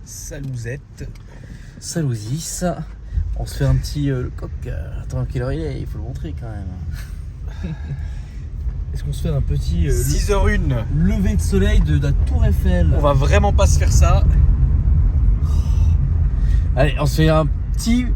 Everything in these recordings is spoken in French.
Salouzette. Salouzis. On se fait un petit le coq. Attends, quelle heure il est? Il faut le montrer quand même. Est-ce qu'on se fait un petit 6h01. lever de soleil de la Tour Eiffel? On va vraiment pas se faire ça. Allez, on se fait un petit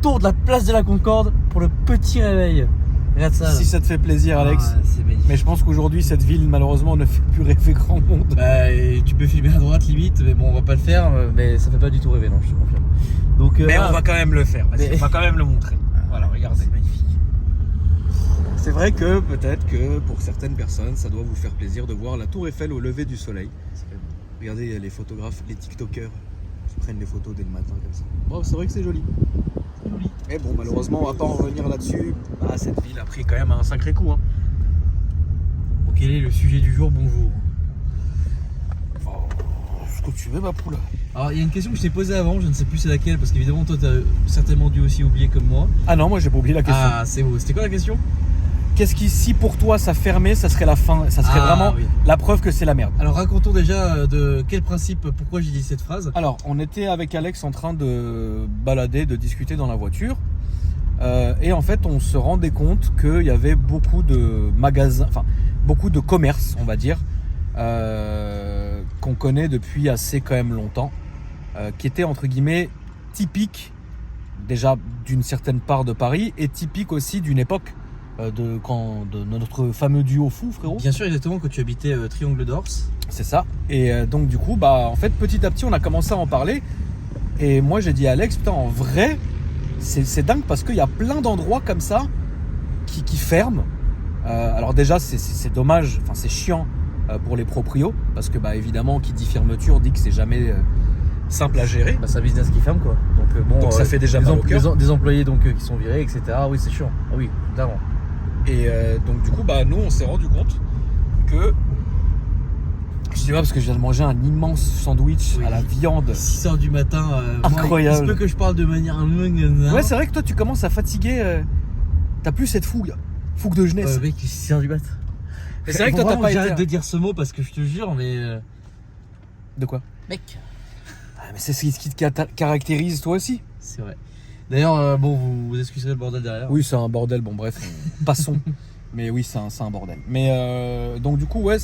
tour de la place de la Concorde pour le petit réveil. Regarde ça. Si ça te fait plaisir, Alex. Ah, c'est magnifique. Mais je pense qu'aujourd'hui, cette ville, malheureusement, ne fait plus rêver grand monde. Bah, et tu peux filmer à droite limite, mais bon, on va pas le faire. Mais ça fait pas du tout rêver, non, je te confirme. Donc, Mais on va quand même le faire. Vas-y, Mais- on va quand même le montrer. Voilà, regardez. C'est magnifique. C'est vrai que peut-être que pour certaines personnes, ça doit vous faire plaisir de voir la Tour Eiffel au lever du soleil. Regardez les photographes, les TikTokers qui prennent des photos dès le matin comme ça. Bon, c'est vrai que c'est joli. Mais bon, malheureusement, on va pas en revenir là-dessus. Bah, cette ville a pris quand même un sacré coup. Hein. Bon, quel est le sujet du jour? Bonjour. Ce que tu veux, ma poule. Alors, il y a une question que je t'ai posée avant, je ne sais plus c'est laquelle, parce qu'évidemment, toi, t'as certainement dû aussi oublier comme moi. Ah non, moi j'ai pas oublié la question. Ah, c'est beau. C'était quoi la question? Qu'est-ce qui, si pour toi ça fermait, ça serait la fin, ça serait vraiment oui. la preuve que c'est la merde. Alors, racontons déjà de quel principe, pourquoi j'ai dit cette phrase. Alors, on était avec Alex en train de balader, de discuter dans la voiture. Et en fait, on se rendait compte qu'il y avait beaucoup de magasins, enfin, beaucoup de commerces, on va dire, qu'on connaît depuis assez quand même longtemps, qui étaient entre guillemets typiques déjà d'une certaine part de Paris et typiques aussi d'une époque de notre fameux duo fou, frérot. Bien sûr, exactement, quand tu habitais Triangle d'Ors. C'est ça. Et donc du coup, bah en fait, petit à petit, on a commencé à en parler. Et moi, j'ai dit à Alex, putain, en vrai, c'est dingue parce qu'il y a plein d'endroits comme ça qui ferment. Alors déjà, c'est dommage, enfin c'est chiant pour les proprios parce que bah évidemment, qui dit fermeture dit que c'est jamais simple à gérer. Bah, c'est un business qui ferme, quoi. Donc, bon, Donc ça fait déjà des, mal au cœur. des employés donc, qui sont virés, etc. Ah oui, c'est chiant. Ah oui, clairement. Et donc du coup, bah nous, on s'est rendu compte que je dis pas parce que je viens de manger un immense sandwich Oui. à la viande. 6h du matin. Incroyable. Moi, il se peut que je parle de manière Ouais, c'est vrai que toi, tu commences à fatiguer. T'as plus cette fougue de jeunesse. Mec, 6h du matin. Et c'est vrai que toi, t'as pas j'arrête été. de dire ce mot parce que je te jure, mais. De quoi? Mec. Ah, mais c'est ce qui te caractérise toi aussi. C'est vrai. D'ailleurs, bon, vous excuserez le bordel derrière. Oui, c'est un bordel. Bon, bref, passons. Mais oui, c'est un bordel. Mais donc, du coup, ouais,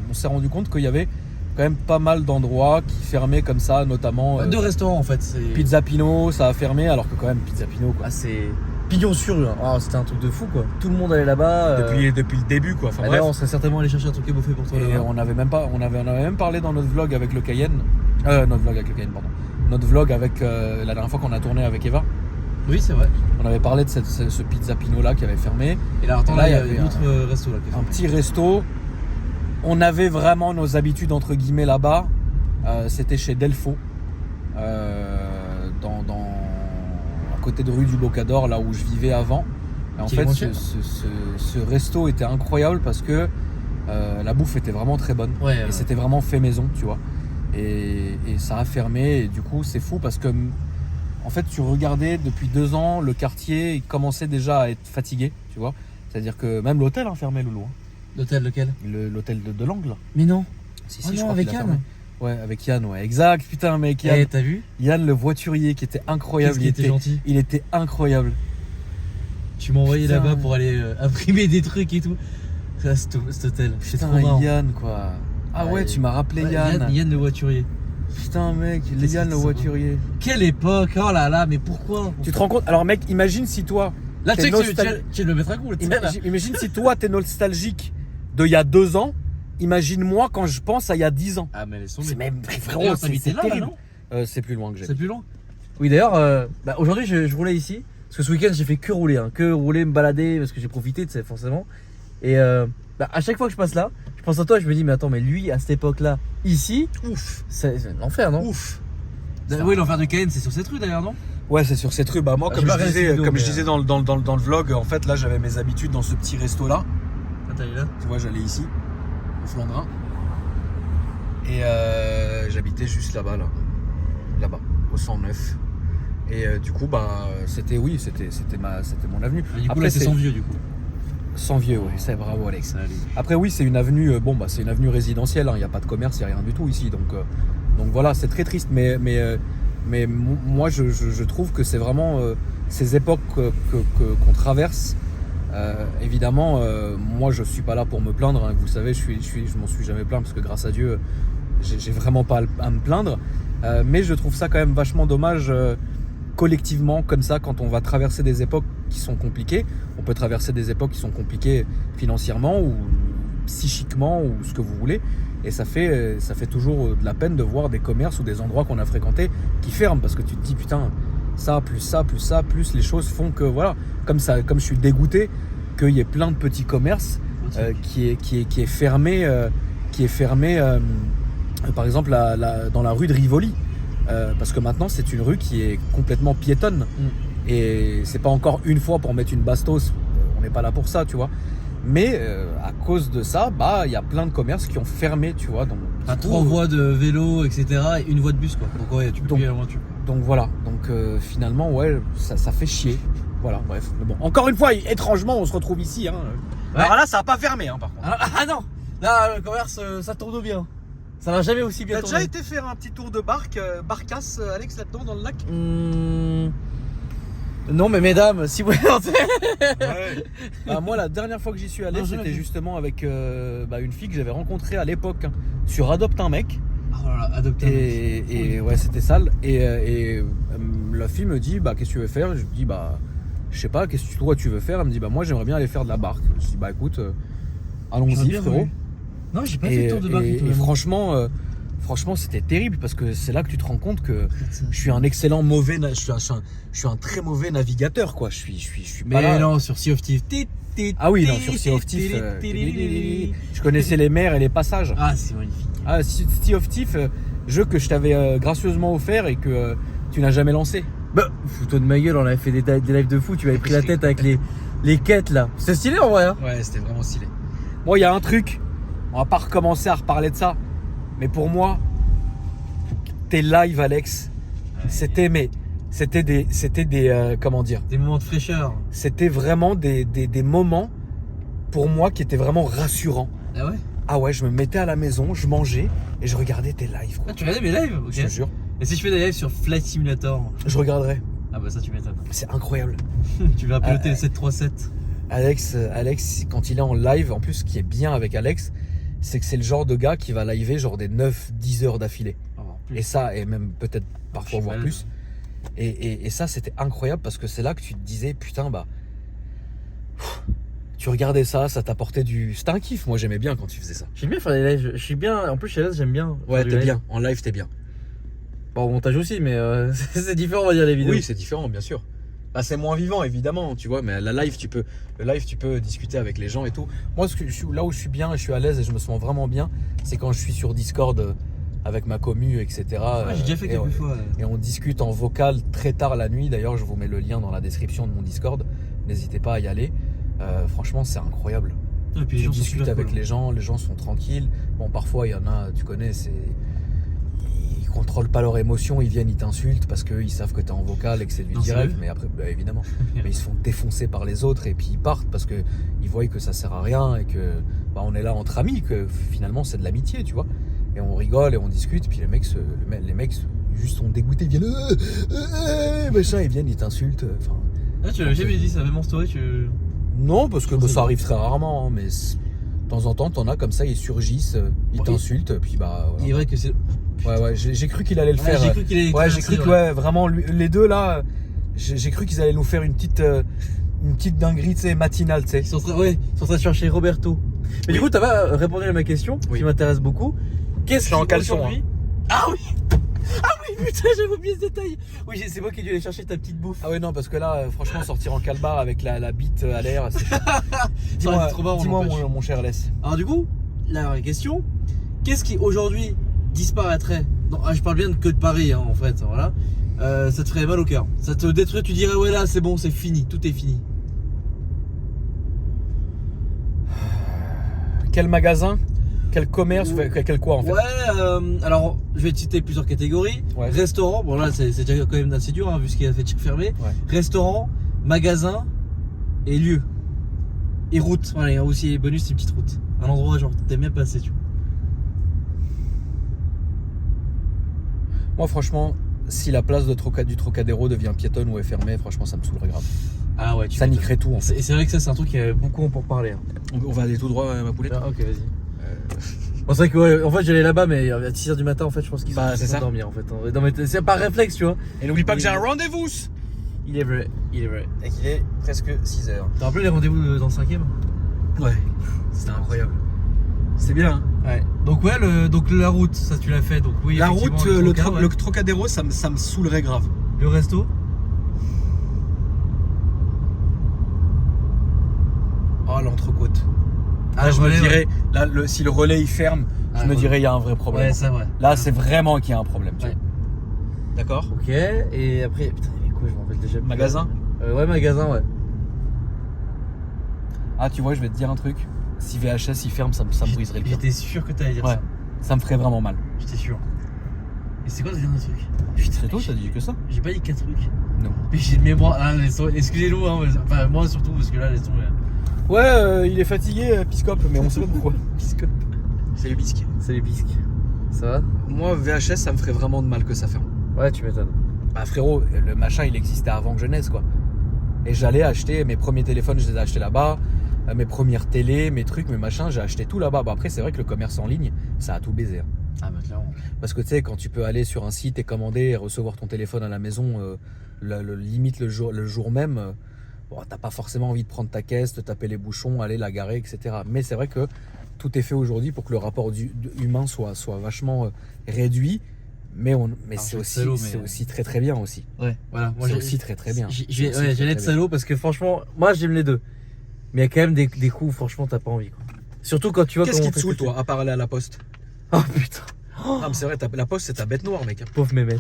on s'est rendu compte qu'il y avait quand même pas mal d'endroits qui fermaient comme ça, notamment. Deux restaurants en fait. Pizza Pino, ça a fermé, alors que quand même, Pizza Pino, quoi. Ah, c'est pignon sur rue. Hein. Ah, c'était un truc de fou, quoi. Tout le monde allait là-bas. Depuis le début, quoi. Enfin, bref. D'ailleurs, on serait certainement allé chercher un truc à bouffer pour toi. Et là-bas. on avait même parlé dans notre vlog avec le Cayenne. Notre vlog avec le Cayenne, pardon. Notre vlog avec la dernière fois qu'on a tourné avec Eva. Oui, c'est vrai. On avait parlé de ce Pizza Pino là qui avait fermé. Et là, attends, Et là, là, il y il y avait avait un autre resto là. Un petit resto. On avait vraiment nos habitudes entre guillemets là-bas. C'était chez Delfo. À côté de rue du Bocador, là où je vivais avant. Et en Qui est fait, moins cher. ce resto était incroyable parce que la bouffe était vraiment très bonne. Ouais. Et c'était vraiment fait maison, tu vois. Et ça a fermé. Et du coup, c'est fou parce que, en fait, tu regardais depuis 2 ans, le quartier, il commençait déjà à être fatigué, tu vois. C'est-à-dire que même l'hôtel a fermé, Loulou. L'hôtel lequel? L'hôtel de l'Angle. Mais non. Si, Oh non, je crois avec qu'il a Yann. fermé. Ouais, avec Yann, ouais. Exact, putain, mec, Yann. Eh, t'as vu? Yann, le voiturier, qui était incroyable. Qu'est-ce qu'il était gentil. Il était incroyable. Tu m'as envoyé Putain. là-bas pour aller imprimer des trucs et tout. Ça, cet hôtel. C'est trop Putain, marrant. Yann, quoi. Ah ouais, Ouais, tu m'as rappelé Ouais, Yann. Yann le voiturier. Putain, mec, Qu'est-ce Yann, que le c'est voiturier. Quelle époque! Oh là là, mais pourquoi? Tu te rends compte? Alors, mec, imagine si toi. Là, tu sais t'es que tu vas le mettre à coup. Imagine si toi, t'es nostalgique de il y a 2 ans. Imagine-moi quand je pense à il y a 10 ans. Ah, mais laisse tomber. C'est même, frérot, D'ailleurs, c'est t'habitais là, terrible. non? C'est plus loin que j'ai. C'est plus long. Oui, d'ailleurs, aujourd'hui, je roulais ici. Parce que ce week-end, j'ai fait que rouler. Que rouler, me balader, parce que j'ai profité, tu sais, forcément. Et à chaque fois que je passe là, je pense à toi, je me dis, mais attends, mais lui, à cette époque-là, ici, Ouf. c'est l'enfer, non? Ouf. Oui, l'enfer de Cayenne, c'est sur cette rue d'ailleurs, non? Ouais, c'est sur cette rue. Bah, moi, Ah, comme j'ai pas je regardé disais, cette vidéo, comme mais, je disais dans le vlog, en fait, là, j'avais mes habitudes dans ce petit resto là. Ah, t'allais là? Tu vois, j'allais ici, au Flandrin. Et j'habitais juste là-bas, là-bas, au 109. Et du coup, bah, c'était mon avenue. Ah, du coup, Après, là, c'est sans vieux, du coup. Sans vieux, ouais, c'est bravo, Alex. Salut. Après, oui, c'est une avenue, c'est une avenue résidentielle, il n'y a pas de commerce, il n'y a rien du tout ici. Donc, Donc voilà, c'est très triste, mais moi je trouve que c'est vraiment ces époques qu'on traverse. Évidemment, moi je suis pas là pour me plaindre, hein, vous le savez, je m'en suis jamais plaint parce que grâce à Dieu, j'ai vraiment pas à me plaindre. Mais je trouve ça quand même vachement dommage collectivement, comme ça, quand on va traverser des époques qui sont compliquées. On peut traverser des époques qui sont compliquées financièrement ou psychiquement ou ce que vous voulez. Et ça fait toujours de la peine de voir des commerces ou des endroits qu'on a fréquentés qui ferment parce que tu te dis putain, ça, plus les choses font que voilà, comme je suis dégoûté qu'il y ait plein de petits commerces qui est fermé, par exemple dans la rue de Rivoli. Parce que maintenant c'est une rue qui est complètement piétonne et c'est pas encore une fois pour mettre une bastos, on n'est pas là pour ça, tu vois. Mais à cause de ça, bah il y a plein de commerces qui ont fermé, tu vois. Donc, à 3 voies de vélo, etc. et une voie de bus, quoi. Donc ouais, tu peux plus aller loin dessus. Donc voilà, donc finalement ouais, ça fait chier. Voilà, bref. Mais bon, encore une fois, étrangement, on se retrouve ici. Hein. Ouais. Alors là, ça n'a pas fermé, hein, par contre. Ah non, là le commerce, ça tourne bien. Ça n'a jamais aussi bien tourné. T'as déjà été faire un petit tour de barcasse, Alex, là-dedans, dans le lac? Non, mais mesdames, si vous voulez. Ouais. Bah, moi, la dernière fois que j'y suis allé, c'était justement avec une fille que j'avais rencontrée à l'époque sur Adopte un mec. Oh là là, Adopte un mec. Et ouais, c'était sale. Et la fille me dit, bah, qu'est-ce que tu veux faire? Je lui dis, bah, je sais pas, qu'est-ce que toi tu veux faire? Elle me dit, bah, moi, j'aimerais bien aller faire de la barque. Je dis, bah, écoute, allons-y, frérot. Non, j'ai pas fait de tour de barque. Et franchement, c'était terrible parce que c'est là que tu te rends compte que je suis un je suis un très mauvais navigateur, quoi. Je suis pas là. Mais non, sur Sea of Thieves. Ah oui, non, sur Sea of Thieves. Je connaissais les mers et les passages. Ah, c'est magnifique. Ah, Sea of Thieves, jeu que je t'avais gracieusement offert et que tu n'as jamais lancé. Bah, fous-toi de ma gueule, on avait fait des lives de fou. Tu m'avais pris la tête avec les quêtes là. C'était stylé en vrai. Hein. Ouais, c'était vraiment stylé. Moi, il y a un truc. On va pas recommencer à reparler de ça. Mais pour moi, tes lives, Alex, c'était des comment dire, des moments de fraîcheur. C'était vraiment des moments pour moi qui étaient vraiment rassurants. Ah ouais? Ah ouais, je me mettais à la maison, je mangeais et je regardais tes lives, quoi. Ah, tu regardais mes lives? Okay. Je te jure. Et si je fais des lives sur Flight Simulator? Je regarderai. Ah bah ça, tu m'étonnes. C'est incroyable. Tu vas piloter le 737. Alex, quand il est en live, en plus, ce qui est bien avec Alex, c'est que c'est le genre de gars qui va liver genre des 9-10 heures d'affilée. Et ça, et même peut-être parfois voire plus. Et ça, c'était incroyable parce que c'est là que tu te disais, putain, bah, tu regardais ça t'apportait du... C'était un kiff, moi j'aimais bien quand tu faisais ça. J'aime bien faire des lives, je suis bien, en plus chez l'aise, j'aime bien. Ouais, t'es bien, en live t'es bien. Bon, au montage aussi, mais c'est différent, on va dire, les vidéos. Oui, c'est différent, bien sûr. Bah, c'est moins vivant, évidemment, tu vois, mais le live, tu peux discuter avec les gens et tout. Moi, là où je suis bien, je suis à l'aise et je me sens vraiment bien, c'est quand je suis sur Discord avec ma commu, etc. Ouais, j'ai déjà fait quelques fois. Et on discute en vocal très tard la nuit. D'ailleurs, je vous mets le lien dans la description de mon Discord. N'hésitez pas à y aller. Franchement, c'est incroyable. Et puis, tu discutes avec les gens sont tranquilles. Bon, parfois, il y en a, tu connais, ils contrôlent pas leurs émotions, ils viennent, ils t'insultent parce qu'ils savent que t'es en vocal et que c'est du direct, mais après, bah, évidemment, mais ils se font défoncer par les autres et puis ils partent parce que ils voient que ça sert à rien et que bah, on est là entre amis, que finalement c'est de l'amitié, tu vois, et on rigole et on discute, puis les mecs juste sont dégoûtés, ils viennent machin, ils viennent, ils t'insultent. Ah, tu l'avais jamais dit ça, même en story, Non, parce que ça arrive très rarement, hein, mais de temps en temps, t'en as comme ça, ils surgissent, ils t'insultent, puis bah. Voilà. Il est vrai que c'est. Ouais, j'ai cru qu'il allait le faire. J'ai cru qu'il allait. Ouais, j'ai cru que vraiment les deux là, j'ai cru qu'ils allaient nous faire une petite dinguerie, tu sais, matinale, tu sais. Ils sont en train de chercher Roberto. Mais du coup, t'as répondu à ma question qui m'intéresse beaucoup. Qu'est-ce qui en caleçon aujourd'hui... Ah oui. Ah oui, putain, j'avais oublié ce détail. Oui, c'est moi qui ai dû aller chercher ta petite bouffe. Ah ouais, non, parce que là, franchement, sortir en calbar avec la bite à l'air, c'est dis-moi mon cher Les. Alors du coup, la question, qu'est-ce qui aujourd'hui disparaîtrait? Non, je parle bien que de Paris, hein, en fait, voilà. Ça te ferait mal au cœur. Ça te détruit, tu dirais, ouais, là, c'est bon, c'est fini, tout est fini. Quel magasin? Quel commerce? Quel quoi, en fait? Ouais, alors, je vais te citer plusieurs catégories. Ouais. Restaurant, bon là, c'est déjà quand même assez dur, hein, vu ce qu'il a fait fermer. Ouais. Restaurant, magasin et lieu. Et route. Voilà, il y a aussi bonus, c'est une petite route. Un endroit, genre, t'aimes bien passer, tu vois. Moi, franchement, si la place du Trocadéro devient piétonne ou est fermée, franchement, ça me saoulerait grave. Ah ouais, Ça niquerait tout en fait. C'est vrai que ça, c'est un truc qui a beaucoup pour parler. Hein. On va aller tout droit, ma poulette. Ah, ok, vas-y. Bon, c'est vrai que ouais, en fait j'allais là-bas, mais à 6h du matin, en fait, je pense qu'ils Bah, c'est sont ça. dormir en fait. Non, mais c'est par réflexe, tu vois. Et n'oublie pas que j'ai un rendez-vous. Il est vrai, il est vrai. Et qu'il est presque 6h. T'as rappelé les rendez-vous dans le 5ème? Ouais, c'était incroyable. C'était bien. Hein. Ouais. Donc ouais, donc la route, ça tu l'as fait. Donc oui. La effectivement, route, ouais. le Trocadéro, ça me saoulerait grave. Le resto. Oh, l'entrecôte. Ah, Là, je me relais, dirais, là, si le relais il ferme, je me dirais il y a un vrai problème. Ouais, c'est vrai. Là, c'est vraiment qu'il y a un problème. Tu Ouais. vois. D'accord. Ok. Et après, putain, il y avait quoi? Je m'en rappelle déjà plus. Magasin. Ouais, magasin, ouais. Ah, tu vois, je vais te dire un truc. Si VHS il ferme, ça me briserait le cœur. J'étais sûr que t'allais dire Ouais. ça. Ça me ferait vraiment mal. J'étais sûr. Et c'est quoi le dernier truc? C'est toi, t'as dit que ça? J'ai pas dit 4 trucs. Non. Mais j'ai une mémoire. Ah, excusez-nous, hein, enfin moi surtout, parce que là, laisse tomber. Ouais, il est fatigué, Piscope, mais on sait pas pourquoi. Biscotte. C'est le bisque. C'est les bisques. Ça va? Moi, VHS, ça me ferait vraiment de mal que ça ferme. Ouais, tu m'étonnes. Bah frérot, le machin, il existait avant que je naisse, quoi. Et j'allais acheter mes premiers téléphones, je les ai achetés là-bas. Mes premières télés, mes trucs, mes machins, j'ai acheté tout là-bas. Bah après, c'est vrai que le commerce en ligne, ça a tout baisé. Hein. Ah bah clairement. Parce que tu sais, quand tu peux aller sur un site et commander et recevoir ton téléphone à la maison, limite le jour même, bon, t'as pas forcément envie de prendre ta caisse, de taper les bouchons, aller la garer, etc. Mais c'est vrai que tout est fait aujourd'hui pour que le rapport humain soit vachement réduit. Mais c'est aussi très très bien aussi. Ouais, voilà. C'est aussi très très bien. J'allais être salaud parce que franchement, moi j'aime les deux. Mais il y a quand même des coups, franchement, t'as pas envie quoi. Surtout quand tu vois Qu'est-ce comment qui te saoule toi, à part aller à la poste? Oh putain. Non mais c'est vrai, la poste c'est ta bête noire mec. Pauvre Mehmet.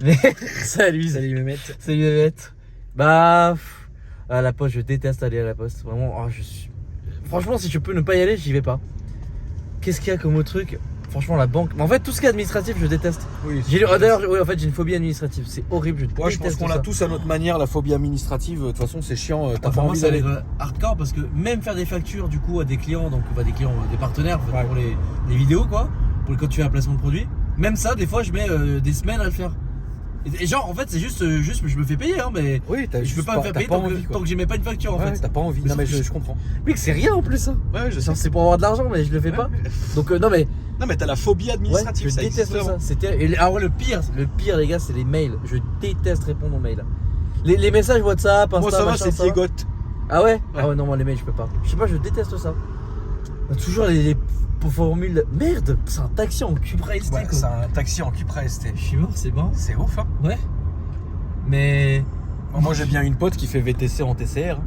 Mais salut Mehmet. Salut Mehmet. Bah à la poste, je déteste aller à la poste. Vraiment, franchement, si je peux ne pas y aller, j'y vais pas. Qu'est-ce qu'il y a comme autre truc? Franchement, la banque. Mais en fait, tout ce qui est administratif, je déteste. Oui. D'ailleurs, en fait, j'ai une phobie administrative. C'est horrible. Ouais, je pense qu'on l'a tous à notre manière, la phobie administrative. De toute façon, c'est chiant. T'as pas envie d'aller. Hardcore parce que même faire des factures du coup à des clients, donc pas des clients, des partenaires en fait, ouais. pour les vidéos quoi, pour quand tu fais un placement de produit. Même ça, des fois, je mets des semaines à le faire. Et genre, en fait, c'est juste, je me fais payer, hein, mais oui, je peux pas me faire payer tant que j'y mets pas une facture en fait. T'as pas envie. Non, mais je comprends. Mais c'est rien en plus, ça. Ouais, je sais. C'est pour avoir de l'argent, mais je le fais pas. Donc, non, mais. Non, mais t'as la phobie administrative. Ouais, je déteste ça. Alors, le pire, les gars, c'est les mails. Je déteste répondre aux mails. Les messages WhatsApp, Insta, moi, ça va, machin, c'est Diegot. Ah ouais? Ah ouais, non, moi, les mails, je peux pas. Je sais pas, je déteste ça. Toujours les formules. Merde, c'est un taxi en Cupra ST Ouais, quoi. c'est un taxi en Cupra ST. Je suis mort, c'est bon. C'est ouf, hein. Ouais. Mais. Moi, j'ai bien une pote qui fait VTC en TCR.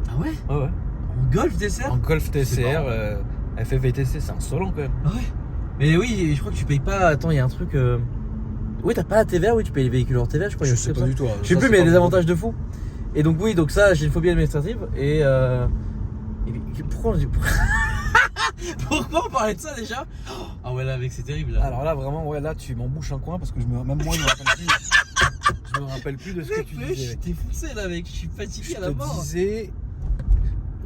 Ah ouais? Ouais, ouais. En Golf TCR? En Golf TCR, elle fait VTC, c'est insolent quand même. Ah ouais? Mais oui, je crois que tu payes pas. Attends, il y a un truc. Oui, t'as pas la TVA, oui, tu payes les véhicules hors TVA, je crois. Je sais pas du tout. Je sais plus, mais il y a des avantages de fou. Et donc, oui, donc ça, j'ai une phobie administrative. Et pourquoi on dit. Pourquoi on parlait de ça déjà? Ah ouais, là, mec, c'est terrible. Là. Alors là, vraiment, ouais, là, tu m'embouches un coin parce que même moi, je me rappelle plus. Je me rappelle plus de ce que tu disais. Je t'ai foncé là, mec, je suis fatigué à la mort. Je disais.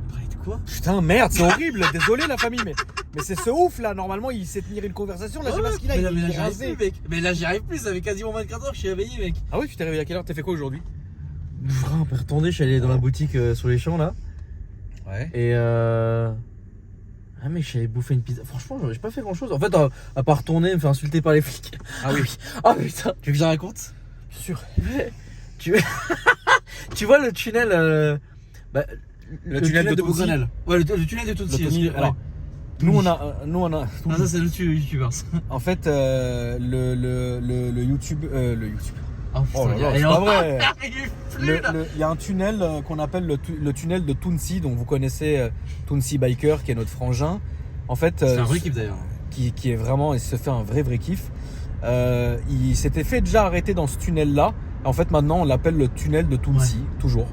On parlait de quoi? Putain, merde, c'est horrible. Désolé, la famille, mais c'est ce ouf là. Normalement, il sait tenir une conversation. Là, je sais pas ce qu'il a. Mais là, il j'y est arrive rasé. plus, mec. Mais là, j'y arrive plus. Ça fait quasiment 24 heures que je suis réveillé, mec. Ah oui, tu t'es réveillé à quelle heure? T'as fait quoi aujourd'hui? On peut retourner. Je suis allé dans la boutique sur les champs là. Ouais. Et ah mec, je suis allé bouffer une pizza. Franchement, j'ai pas fait grand chose. En fait, à part retourner, me faire insulter par les flics. Ah oui. Oh putain. Tu veux que je la raconte? Bien sûr. Tu vois le tunnel le tunnel de Beaugrenelle. Ouais, le tunnel de Tootsie. Alors, nous on a. Ah, ça c'est le youtubeur. En fait, le YouTube. Oh, Oh là là, c'est pas vrai. Il Il y a un tunnel qu'on appelle le tunnel de Tootsie, dont vous connaissez Tootsie Biker, qui est notre frangin. En fait, c'est un vrai kiff d'ailleurs. Qui est vraiment, il se fait un vrai kiff. Il s'était fait déjà arrêter dans ce tunnel-là. En fait, maintenant, on l'appelle le tunnel de Tootsie, toujours.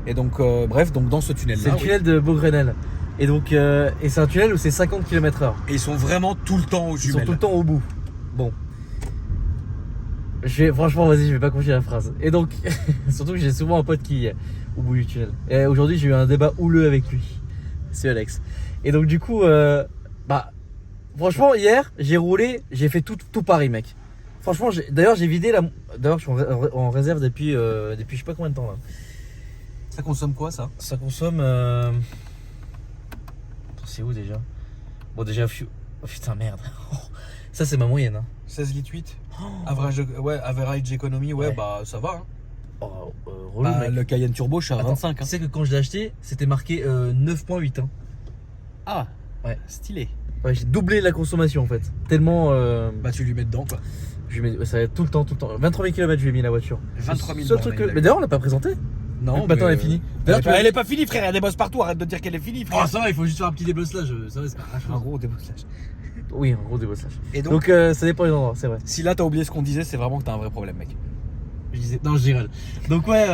Et donc, bref, donc dans ce tunnel-là. C'est le tunnel de Beaugrenelle. Et donc, et c'est un tunnel où c'est 50 km/h. Et ils sont vraiment tout le temps aux jumelles. Ils sont tout le temps au bout. Bon. Franchement, vas-y, je vais pas confier la phrase. Et donc, surtout que j'ai souvent un pote qui est au bout du tunnel. Et aujourd'hui, j'ai eu un débat houleux avec lui. C'est Alex. Et donc, du coup, franchement, hier, j'ai roulé, j'ai fait tout Paris, mec. Franchement, d'ailleurs, j'ai vidé la. D'ailleurs, je suis en réserve depuis je sais pas combien de temps là. Ça consomme quoi ça? Ça consomme. Attends, c'est où déjà? Bon, déjà, oh putain, merde. Ça, c'est ma moyenne. Hein. 16 litres 8. Average economy, ouais, bah ça va. Hein. Oh, relou, Bah, mec. le Cayenne Turbo, je suis à Attends, 25. Tu Hein. sais que quand je l'ai acheté, c'était marqué 9,8. Hein. Ah, Ouais. stylé. Ouais, j'ai doublé la consommation en fait. Tellement. Bah tu lui mets dedans quoi. Je lui mets, ça va être tout le temps. 23 000 km, je lui ai mis la voiture. 23 000 Seul truc bornes, mais d'ailleurs, on l'a pas présenté. Non, Bah, attends, elle est finie. D'ailleurs, Elle est pas finie, frère. Il y a des bosses partout. Arrête de dire qu'elle est finie, frère. Oh, ça va, il faut juste faire un petit débosselage. Ça va, c'est pas grave. Un gros débosselage. Oui, un gros débosselage. Et Donc, ça dépend des endroits, c'est vrai. si là t'as oublié ce qu'on disait, c'est vraiment que t'as un vrai problème, mec. Je disais, non, je rigole. Donc, ouais,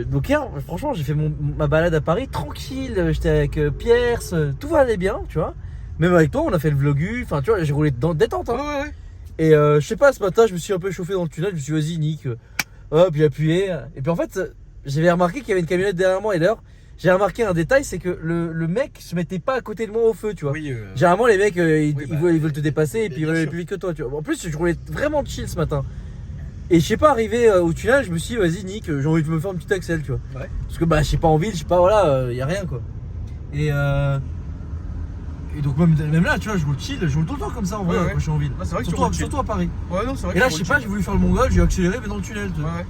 donc, hier, franchement, j'ai fait ma balade à Paris tranquille. J'étais avec Pierre, tout allait bien, tu vois. Même avec toi, on a fait le vlogu. Enfin, tu vois, j'ai roulé dans détente. Hein. Ouais. Et je sais pas, ce matin, je me suis un peu chauffé dans le tunnel. Je me suis dit, vas-y, Nick. Hop, j'ai appuyé. Et puis en fait, j'avais remarqué qu'il y avait une camionnette derrière moi. Et d'ailleurs, j'ai remarqué un détail, c'est que le mec se mettait pas à côté de moi au feu, tu vois. Oui, Généralement, les mecs, ils bah, veulent te dépasser et puis ils bien veulent aller sûr. plus vite que toi, tu vois. En plus, je roulais vraiment chill ce matin. Et je sais pas, arrivé au tunnel, je me suis dit, vas-y, Nick, j'ai envie de me faire un petit Axel, tu vois. Ouais. Parce que bah, je sais pas en ville, je sais pas, voilà, y a rien quoi. Et donc, même là, tu vois, je roule chill, je roule tout le temps comme ça en vrai Ouais, ouais. quand je suis en ville. Ouais, c'est vrai que tu surtout, roules chill. surtout à Paris. Ouais, non, c'est vrai. Et là, je sais pas, j'ai voulu faire le mongol, j'ai accéléré, mais dans le tunnel, tu vois. Ouais.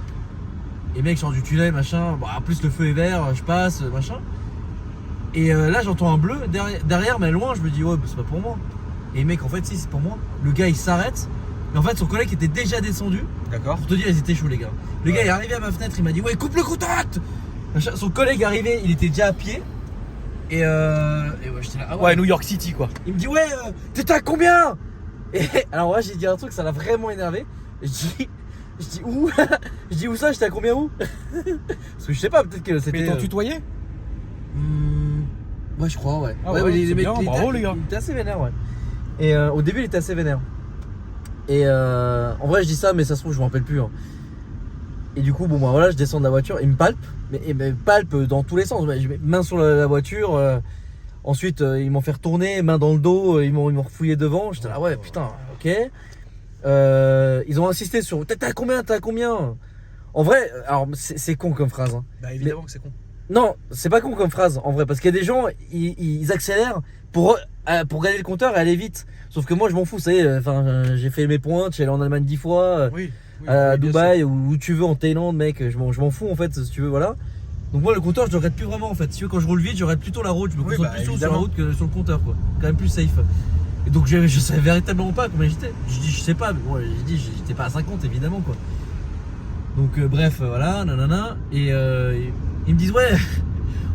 Et mec, je sors du tunnel, machin. Bon, en plus, le feu est vert, je passe, machin. Et là, j'entends un bleu derrière, mais loin, je me dis, ouais, bah, c'est pas pour moi. Et mec, en fait, si, c'est pour moi. Le gars, il s'arrête. Mais en fait, son collègue était déjà descendu. D'accord. Pour te dire, ils étaient chauds, les gars. Le gars, il est arrivé à ma fenêtre, il m'a dit, ouais, coupe le contact. Machin. Son collègue est arrivé, il était déjà à pied. Et ouais, j'étais là, ah Ouais, New York City, quoi. Il me dit, ouais, t'étais à combien? Et alors, moi, j'ai dit un truc, ça l'a vraiment énervé. Je dis où? Je dis où ça? J'étais à combien où? Parce que je sais pas, peut-être que c'était. Mais ils t'ont tutoyé? Ouais, je crois, ouais. Ah ouais, les c'est mecs, bien, bravo, les gars. Il était assez vénère, ouais. Et au début, il était assez vénère. Et en vrai, je dis ça, mais ça se trouve, je m'en rappelle plus. Hein. Et du coup, bon, bah voilà, je descends de la voiture, il me palpe. Mais il me palpe dans tous les sens. Je mets main sur la voiture. Ensuite, ils m'ont fait retourner, main dans le dos. Ils m'ont refouillé devant. J'étais là, ouais, putain, ok. Ils ont insisté sur t'as combien? En vrai, alors c'est con comme phrase. Hein. Bah, évidemment que c'est con. Non, c'est pas con comme phrase en vrai, parce qu'il y a des gens, ils accélèrent pour gagner le compteur et aller vite. Sauf que moi, je m'en fous, ça y est. Enfin, j'ai fait mes points, je suis allé en Allemagne 10 fois, Oui. à Dubaï ou où tu veux, en Thaïlande, mec. Je m'en fous en fait, si tu veux, voilà. Donc moi, le compteur, je le regarde plus vraiment en fait. Si tu veux, quand je roule vite, je regarde plutôt la route. Je me concentre plus sur la évidemment. route que sur le compteur, quoi. Quand même plus safe. Et donc je savais véritablement pas combien j'étais. Je dis je sais pas, mais bon, j'ai dit j'étais pas à 50 évidemment quoi. Donc bref voilà, nanana. Et ils me disent ouais.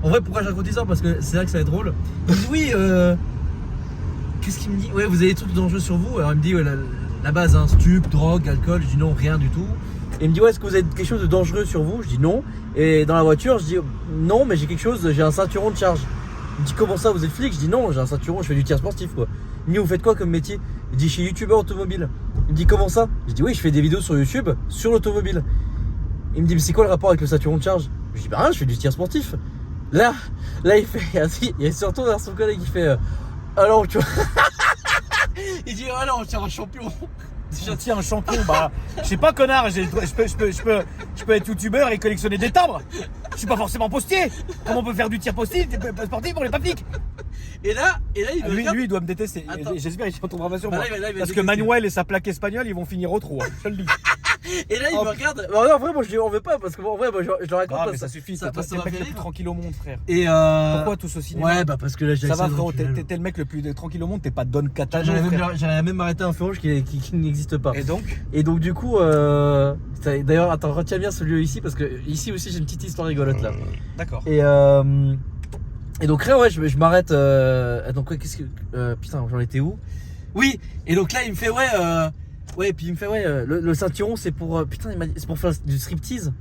En vrai pourquoi j'ai raconté ça? Parce que c'est là que ça va être drôle. Ils me disent oui qu'est-ce qu'il me dit? Ouais, vous avez des trucs dangereux sur vous. Alors il me dit ouais, la base hein, stup, drogue, alcool. Je dis non, rien du tout. Et il me dit ouais, est-ce que vous avez quelque chose de dangereux sur vous? Je dis non. Et dans la voiture je dis non, mais j'ai quelque chose, j'ai un ceinturon de charge. Il me dit comment ça, vous êtes flic? Je dis non, j'ai un ceinturon, je fais du tir sportif quoi. Il me dit vous faites quoi comme métier? Il dit je suis youtubeur automobile. Il me dit comment ça? Je dis oui, je fais des vidéos sur YouTube sur l'automobile. Il me dit mais c'est quoi le rapport avec le ceinturon de charge? Je dis bah rien, je fais du tir sportif. Là il fait il se retourne vers son collègue, il fait alors tu vois. Il dit ah non, c'est un champion. Je tiens un champion, bah, je sais pas, connard, je peux être youtubeur et collectionner des timbres. Je suis pas forcément postier. Comment on peut faire du tir sportif pour les pas flics? Et là il me regarde. Lui, il doit me détester. Attends. J'espère qu'il ne pas sur Bah moi. là, il va Parce que détester. Manuel et sa plaque espagnole, ils vont finir au trou. Hein, je te le dis. Et là il Oh, me regarde. Bah, non, en vrai moi je lui en veux pas parce que en vrai moi, je le raconte Ah, pas mais ça suffit. ça T'es le m'a mec fait le plus rire. tranquille au monde, frère. Et Pourquoi tous au cinéma? Ouais bah parce que là j'ai Ça va, accès frérot. dans le tunnel. T'es le mec le plus tranquille au monde. T'es pas Don Catano. frère. J'allais même m'arrêter un feu rouge qui n'existe pas. Et donc, Du coup, d'ailleurs, attends, retiens bien ce lieu ici parce que ici aussi j'ai une petite histoire rigolote là. d'accord. Et donc là, ouais, je m'arrête. Donc, ouais, qu'est-ce que. Putain, j'en étais où? Oui, et donc là, il me fait, ouais, ouais, puis il me fait, ouais, le ceinturon c'est pour. Putain, il m'a dit, c'est pour faire du striptease.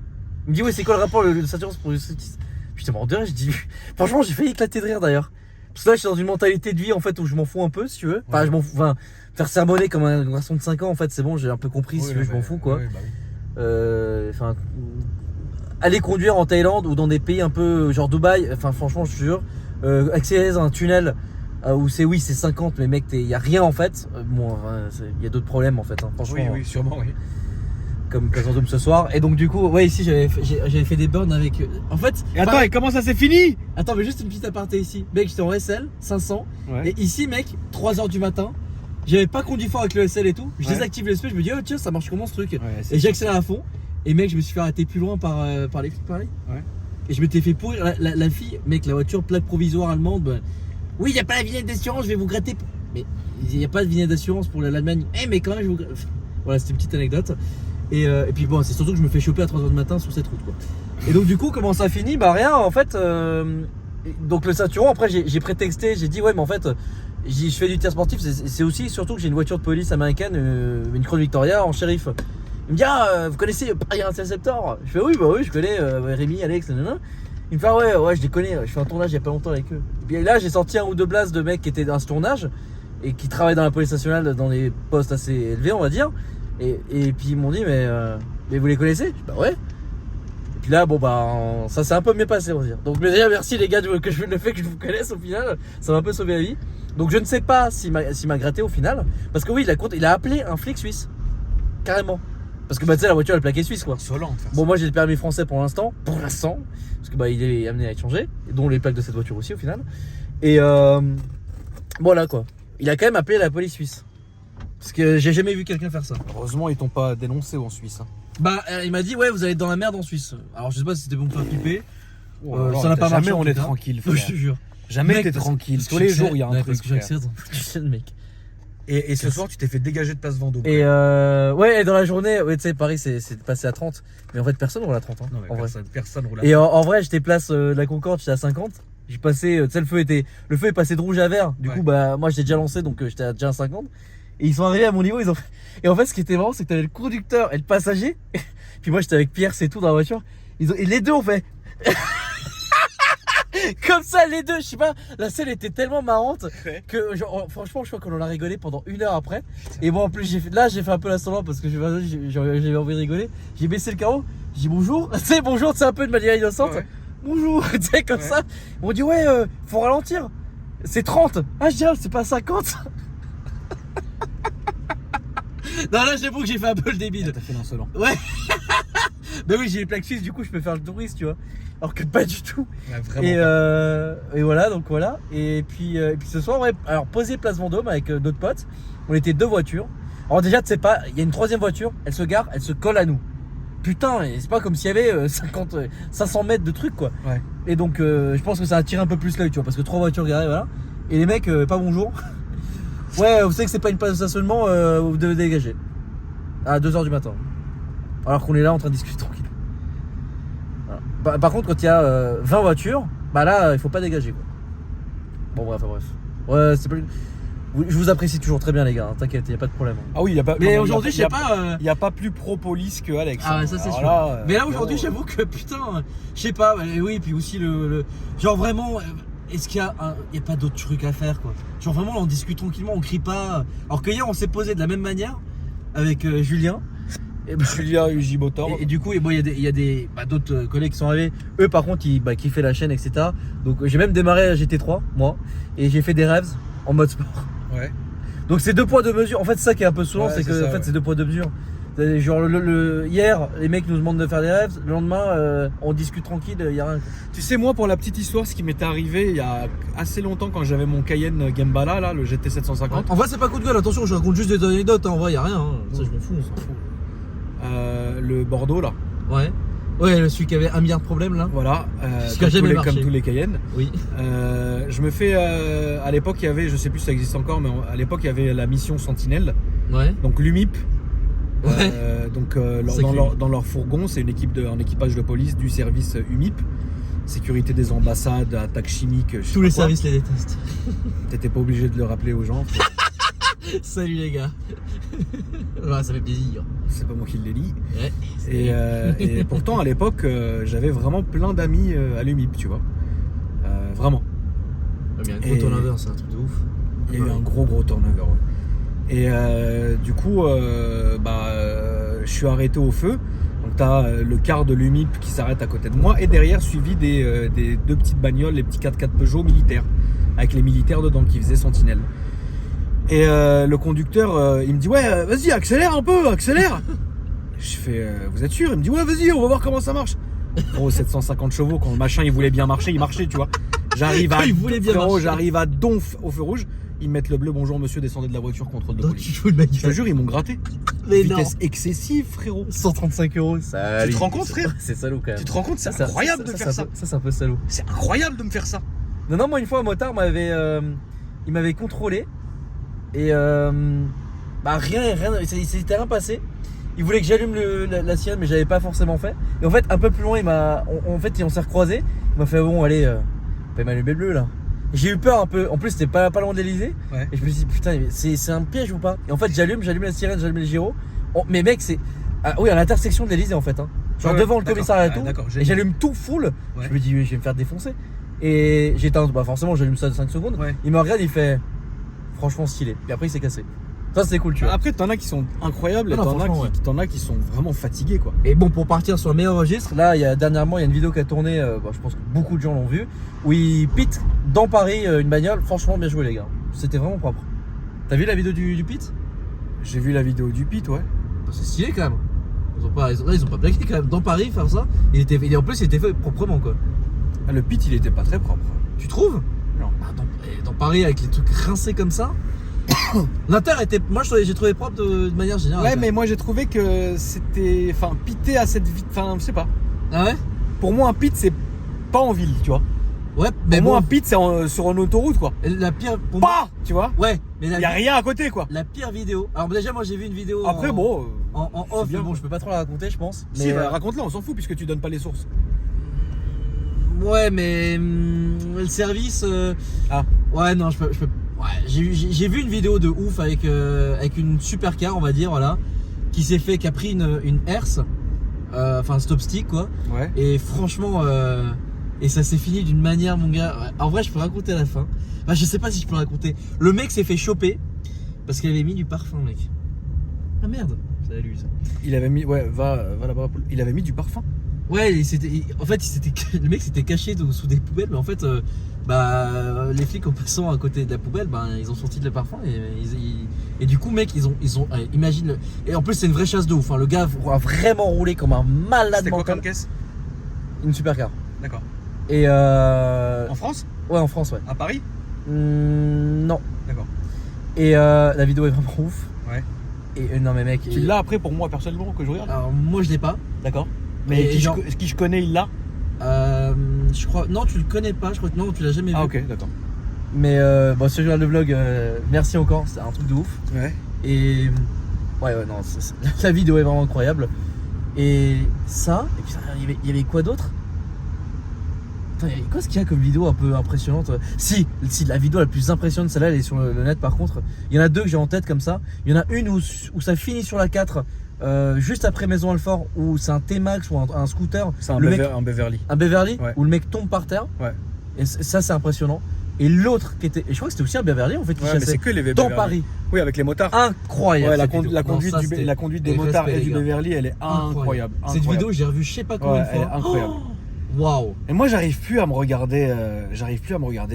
Il me dit, ouais, c'est quoi le rapport? Le ceinturon c'est pour du striptease. Putain, bon, de rire, je dis. Franchement, j'ai failli éclater de rire d'ailleurs. Parce que là, je suis dans une mentalité de vie en fait où je m'en fous un peu, si tu veux. Enfin, Ouais. je m'en fous. Enfin, faire sermonner comme un garçon de 5 ans, en fait, c'est bon, j'ai un peu compris, si tu veux, je m'en fous quoi. Enfin, aller conduire en Thaïlande ou dans des pays un peu genre Dubaï, enfin franchement je te jure, accélérer dans un tunnel Où c'est oui, c'est 50, mais mec, il y a rien en fait. Bon, il y a d'autres problèmes en fait, hein, franchement. Oui, sûrement, oui. Comme Casandome ce soir. Et donc, du coup, ouais, ici, j'avais fait des burns avec. En fait. Et attends, et comment ça s'est fini? Attends, mais juste une petite aparté ici. Mec, j'étais en SL, 500. Ouais. Et ici, mec, 3h du matin. J'avais pas conduit fort avec le SL et tout. Je Ouais. désactive l'esprit, je me dis, oh tiens, ça marche comment ce truc? Ouais, c'est Et sûr. j'accélère à fond. Et mec, je me suis fait arrêter plus loin par les flics pareil. Ouais. Et je m'étais fait pourrir. La fille, mec, la voiture, plaque provisoire allemande. Bah, oui, il n'y a pas la vignette d'assurance, je vais vous gratter. Mais il n'y a pas de vignette d'assurance pour l'Allemagne. Eh, mais quand même, je vous gratte. Voilà, c'était une petite anecdote. Et puis bon, c'est surtout que je me fais choper à 3h du matin sur cette route, quoi. Et donc, du coup, comment ça finit? Bah, rien, en fait. Donc, le ceinturon, après, j'ai prétexté, j'ai dit, ouais, mais en fait. Je fais du tir sportif, c'est aussi surtout que j'ai une voiture de police américaine, une Crown Victoria en shérif. Il me dit, ah, vous connaissez Paris Interceptor? Je fais, oui, bah oui, je connais Rémi, Alex, nanana. Il me fait, ah ouais, je les connais, je fais un tournage il y a pas longtemps avec eux. Et puis là, j'ai sorti un ou deux blasts de mecs qui étaient dans ce tournage et qui travaillent dans la police nationale dans des postes assez élevés, on va dire. Et puis ils m'ont dit, mais vous les connaissez? Je dis, bah ouais. Et puis là, bon, bah, ça s'est un peu mieux passé, on va dire. Donc, mais déjà, merci les gars, le fait que je vous connaisse au final, ça m'a un peu sauvé la vie. Donc je ne sais pas s'il m'a gratté au final. Parce que oui, il a appelé un flic suisse. Carrément. Parce que bah tu sais, la voiture elle est plaquée suisse quoi. Insolent de faire Bon ça. moi j'ai le permis français pour l'instant. Parce que bah il est amené à être changé. Dont les plaques de cette voiture aussi au final. Et voilà quoi. Il a quand même appelé la police suisse. Parce que j'ai jamais vu quelqu'un faire ça. Heureusement, ils t'ont pas dénoncé en Suisse. Hein. Bah il m'a dit ouais vous allez être dans la merde en Suisse. Alors je sais pas si c'était pour me faire flipper. Alors, ça n'a pas jamais marché, en on tout est cas. tranquille. Je Frère. te jure. Jamais Mec, t'es parce- tranquille. parce que Tous les j'accélère- jours, il y a un ouais, truc. parce que frère. j'accélère dans le ciel, mec. Et ce soir, tu t'es fait dégager de Place Vendôme. Et ouais, et dans la journée, ouais, tu sais, Paris c'est passé à 30. Mais en fait, personne roule à 30. Hein, Non, mais en vrai. personne roule à Et en vrai, j'étais place de la Concorde, j'étais à 50. J'ai passé, tu sais, le feu est passé de rouge à vert. Du Ouais. coup, bah, moi, j'étais déjà lancé, donc j'étais déjà à 50. Et ils sont arrivés à mon niveau, ils ont fait... Et en fait, ce qui était marrant, c'est que t'avais le conducteur et le passager. Puis moi, j'étais avec Pierre, c'est tout dans la voiture. Et les deux ont fait. Comme ça, les deux, je sais pas, la scène était tellement marrante Ouais. que genre, franchement, je crois qu'on en a rigolé pendant 1 heure après. Et moi, en plus, j'ai fait un peu l'ascendant parce que j'avais envie de rigoler. J'ai baissé le carreau, j'ai dit bonjour, tu sais, bonjour, c'est un peu de manière innocente. Ouais. Bonjour, tu sais, comme Ouais. ça. Ils m'ont dit, ouais, faut ralentir. C'est 30. Ah, je dis, ah, c'est pas 50. Non, là, j'avoue que j'ai fait un peu le débile. T'as fait l'insolent. Ouais. Bah oui, j'ai les plaques suisses, du coup, je peux faire le touriste, tu vois. Alors que pas du tout. Ouais, vraiment. Et voilà, donc voilà. Et puis ce soir, ouais, alors posé place Vendôme avec d'autres potes. On était 2 voitures. Alors déjà, tu sais pas, il y a une 3e voiture, elle se gare, elle se colle à nous. Putain, et c'est pas comme s'il y avait 500 mètres de trucs quoi. Ouais. Et donc, je pense que ça a attiré un peu plus l'œil, tu vois, parce que 3 voitures garées, voilà. Et les mecs, pas bonjour. Ouais, vous savez que c'est pas une place de stationnement, vous devez dégager. À 2h du matin. Alors qu'on est là en train de discuter tranquille. Voilà. Par contre, quand il y a 20 voitures, bah là, il faut pas dégager quoi. Bon, bref. Ouais, c'est pas. Je vous apprécie toujours très bien, les gars. Hein, t'inquiète, y a pas de problème. Ah oui, il y a pas. Mais non, aujourd'hui, y je a- sais pas. Il n'y a pas plus pro-police que Alex. Ah hein. ouais, ça c'est Alors sûr. là, Mais là aujourd'hui, gros, j'avoue que putain, je sais pas. Oui, puis aussi le genre vraiment. Est-ce qu'il y a pas d'autres trucs à faire quoi? Genre vraiment, là, on discute tranquillement, on crie pas. Alors que hier, on s'est posé de la même manière avec Julien. Et bah, Julia Ujibotor. Et du coup, il y a des d'autres collègues qui sont arrivés. Eux, par contre, ils kiffaient la chaîne, etc. Donc, j'ai même démarré à GT3, moi. Et j'ai fait des rêves en mode sport. Ouais. Donc, c'est 2 poids 2 mesures. En fait, c'est ça qui est un peu saoulant, Ouais, c'est c'est que ça, en fait, ouais. c'est 2 poids 2 mesures. Genre, hier, les mecs nous demandent de faire des rêves. Le lendemain, on discute tranquille, il y a rien. Tu sais, moi, pour la petite histoire, ce qui m'était arrivé il y a assez longtemps quand j'avais mon Cayenne Gembala, là, le GT 750. En vrai, c'est pas coup de gueule, attention, je raconte juste des anecdotes. En vrai, il y a rien. Hein. Ça, je m'en fous, on s'en fout. Le Bordeaux, là. Ouais. Ouais, celui qui avait 1 milliard de problèmes là. Voilà. Ce qui a jamais marché. Comme tous les Cayennes. Oui. Je me fais. À l'époque, il y avait, je sais plus si ça existe encore, mais à l'époque, il y avait la mission Sentinelle. Ouais. Donc l'UMIP. Ouais. C'est Dans leur fourgon, c'est un équipage de police du service UMIP. Sécurité des ambassades, attaques chimiques. je sais Tous pas les quoi. services les détestent. T'étais pas obligé de le rappeler aux gens. Salut les gars. Ouais, ça fait plaisir. C'est pas moi qui les lis. Ouais. Et pourtant, à l'époque, j'avais vraiment plein d'amis à l'UMIP, tu vois. Vraiment. Il y a un Et- gros turnover, c'est un truc de ouf. Il y a eu un gros turnover. Ouais. Et du coup, je suis arrêté au feu. Donc t'as le quart de l'UMIP qui s'arrête à côté de moi et derrière suivi des 2 petites bagnoles, les petits 4x4 Peugeot militaires. avec les militaires dedans qui faisaient sentinelle. Et le conducteur, il me dit ouais, vas-y, accélère un peu, accélère. Je fais, vous êtes sûr? Il me dit ouais, vas-y, on va voir comment ça marche. Gros, 750 chevaux, quand le machin il voulait bien marcher, il marchait, tu vois. J'arrive à, Il voulait bien frérot, marcher. j'arrive à Donf au feu rouge. Ils mettent le bleu, bonjour monsieur, descendez de la voiture, contrôle de Donc police. tu joues de ma Je te gueule. jure, ils m'ont gratté. Mais non. Vitesse excessive, frérot. 135 €. Ça, Tu te rends compte, frère? C'est salaud quand même. Tu te rends compte, c'est incroyable de faire ça. Ça, c'est un peu salaud. C'est incroyable de me faire ça. Non, moi, une fois, un motard il m'avait contrôlé. Et rien, il s'était rien passé. Il voulait que j'allume la sirène, mais j'avais pas forcément fait. Et en fait, un peu plus loin, on s'est recroisés. Il m'a fait bon, allez, fais m'allumer le bleu là. J'ai eu peur un peu. En plus, c'était pas loin de l'Elysée. Ouais. Et je me suis dit, putain, c'est un piège ou pas? Et en fait, j'allume la sirène, j'allume les gyros. Mais mec, c'est. Oui, à l'intersection de l'Elysée en fait. Hein. Genre Ouais, devant le d'accord. commissariat et Ah, tout. d'accord, Et génial. j'allume tout full. Ouais. Je me dis, je vais me faire défoncer. Et j'éteins, forcément, j'allume ça de 5 secondes. Ouais. Il me regarde, il fait, franchement stylé. Et après, il s'est cassé. Ça, c'était cool, tu vois. Après, t'en as qui sont incroyables et Non, franchement, t'en as qui sont vraiment fatigués, quoi. Et bon, pour partir sur le meilleur registre, là, dernièrement, il y a une vidéo qui a tourné, je pense que beaucoup de gens l'ont vu, où il pit dans Paris une bagnole. Franchement, bien joué, les gars. C'était vraiment propre. T'as vu la vidéo du pit? J'ai vu la vidéo du pit, ouais. C'est stylé quand même. Ils ont pas blagué quand même. Dans Paris, faire ça, en plus, il était fait proprement, quoi. Ah, le pit, il était pas très propre. Tu trouves? Non. Bah, dans Paris, avec les trucs rincés comme ça. L'Inter était. Moi, j'ai trouvé propre de manière générale. Ouais, mais moi j'ai trouvé que c'était. Enfin, piter à cette vite. Enfin, je sais pas. Ah ouais? Pour moi, un pit, c'est pas en ville, tu vois. Ouais, mais Pour bon, moi, un pit, c'est sur une autoroute, quoi. la pire. Pour moi, Pas, tu vois. ouais, mais Il y a rien à côté, quoi. la pire vidéo. Alors, déjà, moi, j'ai vu une vidéo. Après, en, bon. En c'est off, bien, mais bon, quoi. je peux pas trop la raconter, je pense. Si, Mais, bah, raconte-la, on s'en fout puisque tu donnes pas les sources. ouais, mais le service. Ah. Ouais, non, je peux. Ouais, j'ai vu une vidéo de ouf avec une supercar, on va dire, voilà, qui a pris une herse, enfin stop stick quoi. Ouais. Et franchement, et ça s'est fini d'une manière, mon gars. Ouais, en vrai, je peux raconter à la fin. Bah, je sais pas si je peux raconter. Le mec s'est fait choper parce qu'il avait mis du parfum, mec. Ah merde, c'est lui ça. Il avait mis. Ouais, va là-bas. Il avait mis du parfum. Ouais, le mec s'était caché sous des poubelles, mais en fait, les flics en passant à côté de la poubelle, ils ont sorti le parfum et du coup, mec, ils ont imagine. Et en plus, c'est une vraie chasse de ouf. Hein. Le gars a vraiment roulé comme un malade C'était quoi mental. comme caisse? Une supercar. D'accord. Et En France? ouais, en France, ouais. À Paris? Non. D'accord. Et la vidéo est vraiment ouf. Ouais. Et non, mais mec. Tu l'as après pour moi personnellement que je regarde? Alors moi, je l'ai pas. D'accord. Mais Et qui je connais, il l'a? Je crois. Non, tu le connais pas. Je crois que non, tu l'as jamais vu. Ah, ok, d'accord. Mais bon, si tu regardes le vlog, merci encore. C'est un truc de ouf. Ouais. Et ouais, non, la vidéo est vraiment incroyable. Et ça, et puis il y avait quoi d'autre? Putain, qu'est-ce qu'il y a comme vidéo un peu impressionnante? Si, la vidéo la plus impressionnante, celle-là, elle est sur le net par contre. Il y en a deux que j'ai en tête comme ça. Il y en a une où ça finit sur la 4, juste après Maison Alfort, où c'est un T-Max ou un scooter. C'est un Beverly. Un Beverly, Ouais. où le mec tombe par terre. Ouais. Et ça, c'est impressionnant. Et l'autre qui était. Et je crois que c'était aussi un Beverly en fait qui Ouais, mais chassait c'est que les dans Beverly. Paris. Oui, avec les motards. Incroyable. Ouais, la cette vidéo. Non, conduite, ça, c'était- la conduite des et motards respect, et du les gars. Beverly, elle est incroyable. Cette vidéo, j'ai revu je sais pas combien Ouais, de elle est fois. incroyable. Oh, waouh. Et moi, j'arrive plus à me regarder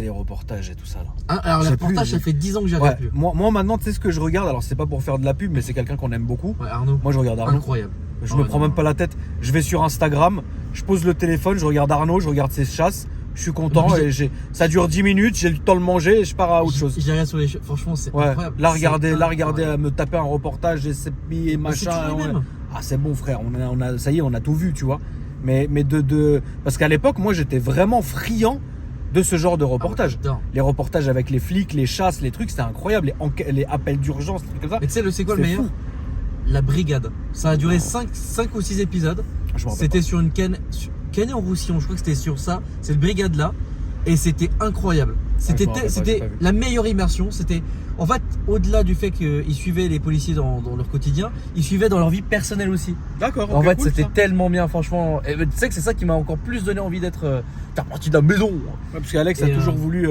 les reportages et tout ça là. Hein, alors, le J'ai reportage, plus- ça fait 10 ans que j'y Ouais, regarde plus. moi maintenant, tu sais ce que je regarde. Alors, c'est pas pour faire de la pub, mais c'est quelqu'un qu'on aime beaucoup. Ouais, Arnaud. Moi, je regarde Arnaud. Incroyable. Je Ah me ouais, prends non, même pas la tête. Je vais sur Instagram, je pose le téléphone, je regarde Arnaud, je regarde ses chasses. Je suis content Mais et ça dure 10 minutes, j'ai le temps de manger et je pars à autre chose. J'y regarde sur les franchement, c'est Ouais, incroyable. là C'est regarder incroyable. me taper un reportage et c'est et Mais c'est machin. toujours les mêmes. Ah, c'est bon frère, on a ça y est, on a tout vu, tu vois. Mais parce qu'à l'époque, moi j'étais vraiment friand de ce genre de reportage. Ah ouais, Les reportages avec les flics, les chasses, les trucs, c'était incroyable. Les appels d'urgence, les trucs comme ça. Mais tu sais, c'est quoi le C'était meilleur? fou. La Brigade. Ça a duré 5 ou 6 épisodes. Je me rappelle C'était sur une Canet-en-Roussillon, je crois que c'était sur ça, cette brigade là, et c'était incroyable. C'était je me rappelle pas, j'ai pas vu. la meilleure immersion. C'était en fait au-delà du fait qu'ils suivaient les policiers dans leur quotidien, ils suivaient dans leur vie personnelle aussi. pas. D'accord. En ok, fait, cool, c'était ça. tellement bien, franchement. Et tu sais que c'est ça qui m'a encore plus donné envie d'être faire partie de la maison. Ouais, parce qu'Alex a Et, toujours voulu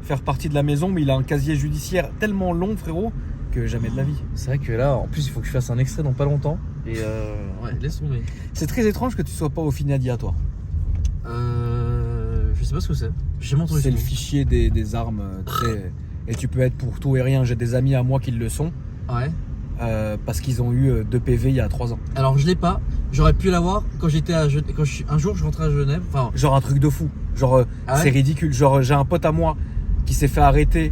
faire partie de la maison, mais il a un casier judiciaire tellement long, frérot, que jamais de la vie. C'est vrai que là, en plus, il faut que je fasse un extrait dans pas longtemps. Et ouais, laisse tomber. C'est très étrange que tu sois pas au Finadia, toi. Je sais pas ce que c'est. J'ai jamais entendu C'est ce le mot. fichier des armes, tu sais, et tu peux être pour tout et rien. J'ai des amis à moi qui le sont Ouais. parce qu'ils ont eu 2 PV il y a 3 ans. Alors je l'ai pas. J'aurais pu l'avoir quand j'étais à Genève. Un jour je rentrais à Genève. Enfin, Genre un truc de fou. Genre Ah ouais c'est ridicule. Genre j'ai un pote à moi qui s'est fait arrêter,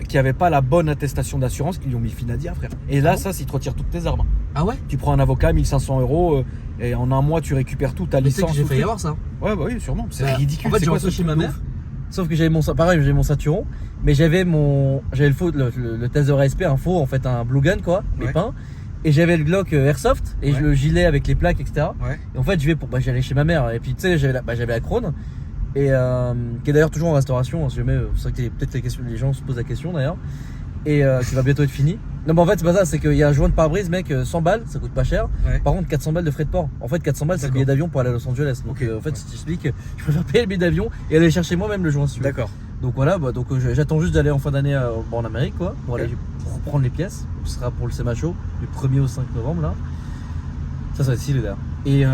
qui avait pas la bonne attestation d'assurance. Ils lui ont mis Finadia, frère. Et là, Ah bon ça, c'est ils te retirent toutes tes armes. ah ouais. Tu prends un avocat, 1500 € et en un mois, tu récupères tout, ta Mais tu sais que licence. j'ai tout failli truc. avoir ça. Ouais, bah oui, sûrement. C'est Bah, ridicule. En fait, C'est j'ai quoi rentré ce chez truc ma de mère. ouf Sauf que j'avais mon ceinturon, mais j'avais le faux, le test de RSP, un faux, en fait, un Blue Gun, quoi, Ouais. les pins. Et j'avais le Glock Airsoft et Ouais. le gilet avec les plaques, etc. Ouais. Et en fait, j'allais chez ma mère. Et puis, tu sais, j'avais la Krone. Et qui est d'ailleurs toujours en restauration. Hein, si jamais, c'est vrai que peut-être les gens se posent la question d'ailleurs. Et qui va bientôt être fini. Non, mais en fait, c'est pas ça. C'est qu'il y a un joint de pare-brise, mec, 100 balles, ça coûte pas cher. Ouais. Par contre, 400 balles de frais de port. En fait, 400 balles, c'est le D'accord. billet d'avion pour aller à Los Angeles. Donc, Ok. en fait, Ouais. si tu expliques, je préfère payer le billet d'avion et aller chercher moi-même le joint si tu veux. D'accord. Donc voilà, j'attends juste d'aller en fin d'année en Amérique, quoi, pour Ok. aller reprendre les pièces. Donc, ce sera pour le SEMA Show, du 1er au 5 novembre, là. Ça va être stylé d'ailleurs. Et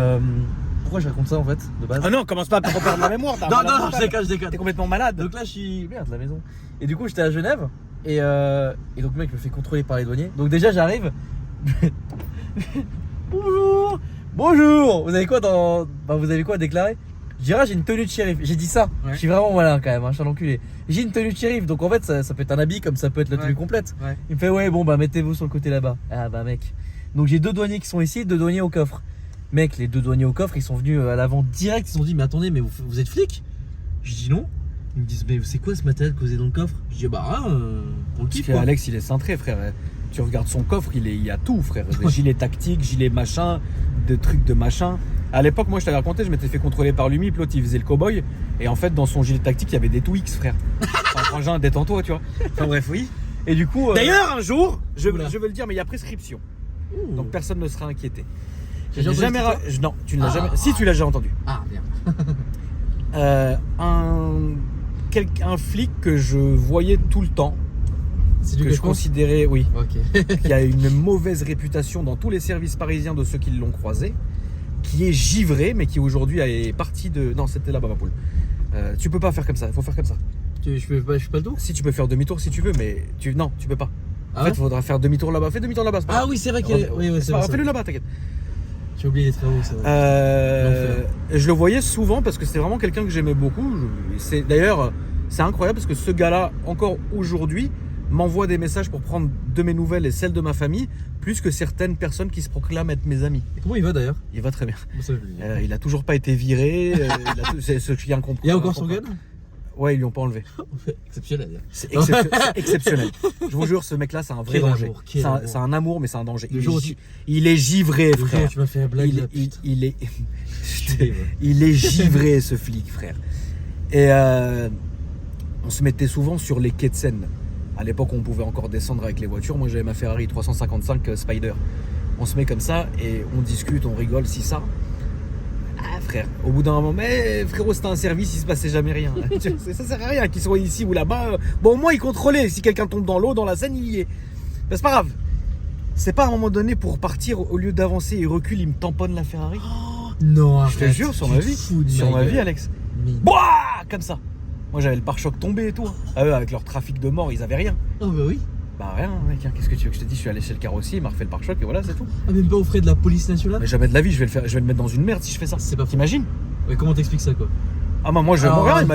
pourquoi je raconte ça en fait, de base? Ah non, commence pas à te reperdre la mémoire. non, je déconne. T'es complètement malade. Donc là, je suis. Merde, la maison. Et du coup, j'étais à Genève. Et donc, le mec me fait contrôler par les douaniers. Donc, déjà, j'arrive. Bonjour. Bonjour. Vous avez quoi vous avez quoi à déclarer? Je dirais, j'ai une tenue de shérif. J'ai dit ça. Ouais. Je suis vraiment malin quand même. Je suis un enculé. J'ai une tenue de shérif. Donc, en fait, ça peut être un habit comme ça peut être la tenue Ouais. complète. Ouais. Il me fait, ouais, bon, bah, mettez-vous sur le côté là-bas. Ah, bah, mec. Donc, j'ai 2 douaniers qui sont ici, 2 douaniers au coffre. Mec, les 2 douaniers au coffre, ils sont venus à l'avant direct. Ils se sont dit, mais attendez, mais vous êtes flic? Je dis non. Ils me disent, mais c'est quoi ce matériel que vous avez dans le coffre? Je dis, bah, on le Parce kiffe que quoi. Alex, il est cintré, frère. Tu regardes son coffre, il y a tout, frère. Des gilets tactiques, gilets machin, des trucs de machin. À l'époque, moi, je t'avais raconté, je m'étais fait contrôler par l'UMIP. L'autre, il faisait le cowboy. Et en fait, dans son gilet tactique, il y avait des Twix, frère. Enfin, frangin, détends-toi, tu vois. Enfin, bref, oui. Et du coup. D'ailleurs, un jour, je Oula. veux le dire, mais il y a prescription. Ouh. Donc, personne ne sera inquiété. J'ai Je n'ai entendu jamais. cette Non, tu ne l'as Ah. jamais. Si, tu l'as déjà entendu. Ah, merde. Un flic que je voyais tout le temps, C'est du que je Gecko. considérais, oui, Ok. qui a une mauvaise réputation dans tous les services parisiens de ceux qui l'ont croisé, qui est givré, mais qui aujourd'hui est parti de. Non, c'était là-bas, ma poule. Tu peux pas faire comme ça, il faut faire comme ça. Je fais pas le tour? Si tu peux faire demi-tour si tu veux, mais non, tu peux pas. Ah En fait, ouais il faudra faire demi-tour là-bas. Fais demi-tour là-bas. c'est pas Ah grave. oui, c'est vrai qu'il y a. Oui, C'est c'est pas vrai. grave, fais-le là-bas, t'inquiète. J'ai oublié les travaux, c'est vrai. Je le voyais souvent parce que c'était vraiment quelqu'un que j'aimais beaucoup. D'ailleurs, c'est incroyable parce que ce gars-là, encore aujourd'hui, m'envoie des messages pour prendre de mes nouvelles et celles de ma famille, plus que certaines personnes qui se proclament être mes amis. Et comment il va d'ailleurs? Il va très bien. Bon, ça, je le dis. Il a toujours pas été viré. C'est ce qui est incompréhensible. Il y a encore son gun? Ouais, ils lui ont pas enlevé. Exceptionnel. C'est exceptionnel. Je vous jure, ce mec-là, c'est un vrai Quel danger. amour, quel C'est amour. un amour, mais c'est un danger. Le jour où Il est givré, Le jour où frère. tu m'as fait la blague, là, Il putain. est, Je suis désolé. il est givré, ce flic, frère. Et on se mettait souvent sur les quais de Seine. À l'époque, on pouvait encore descendre avec les voitures. Moi, j'avais ma Ferrari 355 Spider. On se met comme ça et on discute, on rigole, si ça. Ah, frère, au bout d'un moment, mais frérot, c'était un service, il se passait jamais rien. Ça sert à rien qu'ils soient ici ou là-bas. Bon, au moins, ils contrôlaient. Si quelqu'un tombe dans l'eau, dans la Seine, il y est. Mais c'est pas grave. C'est pas à un moment donné pour partir, au lieu d'avancer, il recule, il me tamponne la Ferrari. Non, Je te arrête, jure, sur tu ma te vie. fous de Sur ma gueule. vie, Alex. Mais- Boah, comme ça. Moi, j'avais le pare-choc tombé et tout. Ah, eux, avec leur trafic de mort, ils avaient rien. Ah bah oui. Bah, rien, mec. hein. Qu'est-ce que tu veux que je te dise? Je suis allé chez le carrossier, il m'a refait le pare-choc et voilà, c'est tout. Ah, même pas aux frais de la police nationale? Mais jamais de la vie, je vais le mettre dans une merde si je fais ça. C'est pas faux. T'imagines? Ouais, comment t'expliques ça quoi? Ah, bah, moi, je Alors, regarde,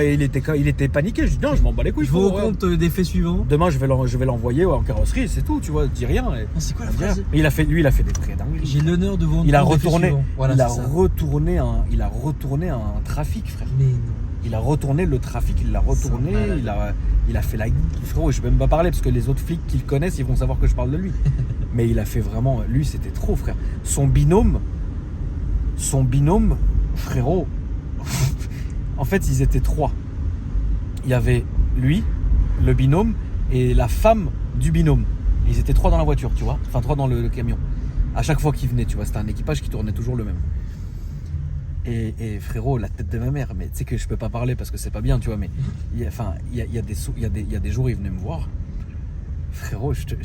il était paniqué. Je dis non, je m'en bats les couilles. Je vous frérot, raconte des faits suivants. Demain, je vais l'envoyer en carrosserie, c'est tout, tu vois. Dis rien. Et... Ah, c'est quoi la Dis rien. phrase? Mais lui, il a fait des vrais dingueries. J'ai l'honneur de vous rendre Il a compte des faits retourné, suivants. Voilà, il a c'est ça. retourné un trafic, frère. Mais non. Il a retourné le trafic, il l'a retourné, C'est malade. il a fait la... Frérot, je vais même pas parler parce que les autres flics qui le connaissent, ils vont savoir que je parle de lui. Mais il a fait vraiment... Lui, c'était trop, frère. Son binôme, frérot... En fait, ils étaient 3. Il y avait lui, le binôme, et la femme du binôme. Et ils étaient 3 dans la voiture, tu vois. Enfin, 3 dans le camion. À chaque fois qu'ils venaient, tu vois. C'était un équipage qui tournait toujours le même. Et frérot, la tête de ma mère, mais tu sais que je peux pas parler parce que c'est pas bien, tu vois, mais il y a des jours, il venait me voir. Frérot, c'était